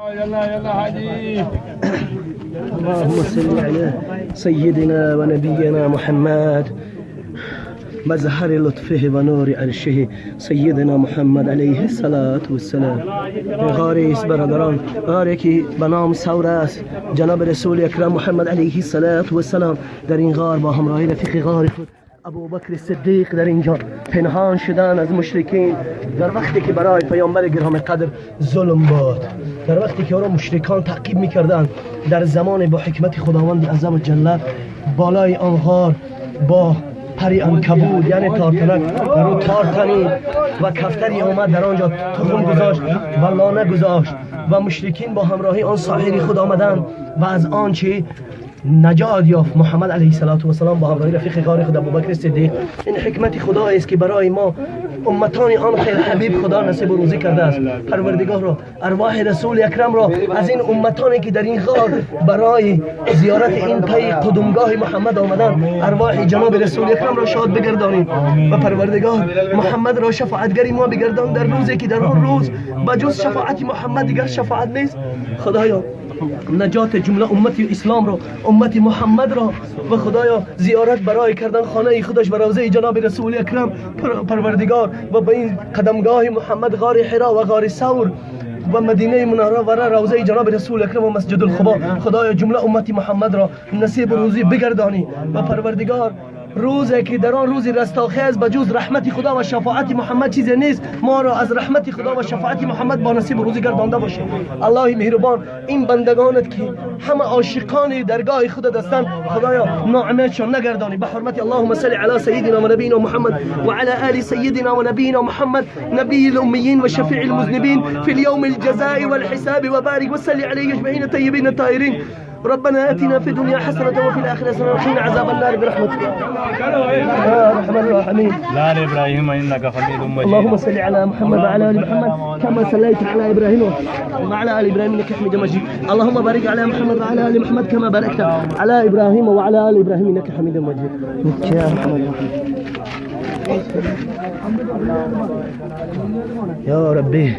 يلا يلا حاجي. اللهم صل على سيدنا ونبينا محمد مظهر لطفه و نور عرشه سیدنا محمد علیه الصلاة والسلام. غاری است برادران، غاری که به نام ثور است. جناب رسول اکرم محمد علیه الصلاة والسلام در این غار با همراهی رفیق غار خود ابوبکر صدیق در اینجا پنهان شدن از مشرکین در وقتی که برای پیامبر گرامی قدر ظلم بود، در وقتی که او را مشرکان تعقیب میکردند. در زمان با حکمت خداوند عز و جل بالای آن غار با پری عنکبوت یعنی تارتنک در او تار تنید و کفتری آمد در آنجا تخم گذاشت و لانه گذاشت و مشرکین با همراهی آن ساحر خود آمدند و از آنچه نجات یافت محمد علیه السلام با همراهی رفیق غار خود ابوبکر صدیق. این حکمت خدا است که برای ما امتان آن خیر حبیب خدا نصیب و روزی کرده است. پروردگار را ارواح رسول اکرم را از این امتانی که در این غار برای زیارت این پای قدمگاه محمد آمدند ارواح جناب رسول اکرم را شاد بگردانیم و پروردگار محمد را شفاعتگری ما بگردان در روزی که در آن روز بجز شفاعت محمد دیگر شفاعت نیست. خدایا نجات جمله امت اسلام را، امت محمد را و خدایا زیارت برای کردن خانه خودش و روضه جناب رسول اکرم پروردگار و به این قدمگاه محمد غار حرا و غار ثور و مدینه منوره و روضه جناب رسول اکرم و مسجد القبا خدایا جمله امت محمد را نصیب و روزی بگردانی و پروردگار روزی که در آن روزی رستاخیز بجز رحمت خدا و شفاعت محمد چیزی نیست، ما را از رحمت خدا و شفاعت محمد با نصیب و روزی گردانده باشه. الله مهربان این بندگانت که همه عاشقان درگاه خودت هستند خدایا ناامیدشان نگردانی به حرمت اللهم صل علی سیدنا و نبینا محمد و علی آل سیدنا و نبینا محمد نبی الامیین و شفیع المذنبین فی اليوم الجزاء والحساب وبارك وصل علیه اجمعین الطیبین الطاهرین. ربنا آتنا في الدنيا حسنة وفي الآخرة حسنة وقنا عذاب النار برحمتك يا أرحم الراحمين. لا لإبراهيم إنك حميد مجيد. اللهم صل على محمد وعلى آل محمد كما صليت على إبراهيم وعلى آل إبراهيم إنك حميد مجيد. اللهم بارك على محمد وعلى آل محمد كما باركت على إبراهيم وعلى آل إبراهيم إنك حميد مجيد. يا أرحم الراحمين يا ربي.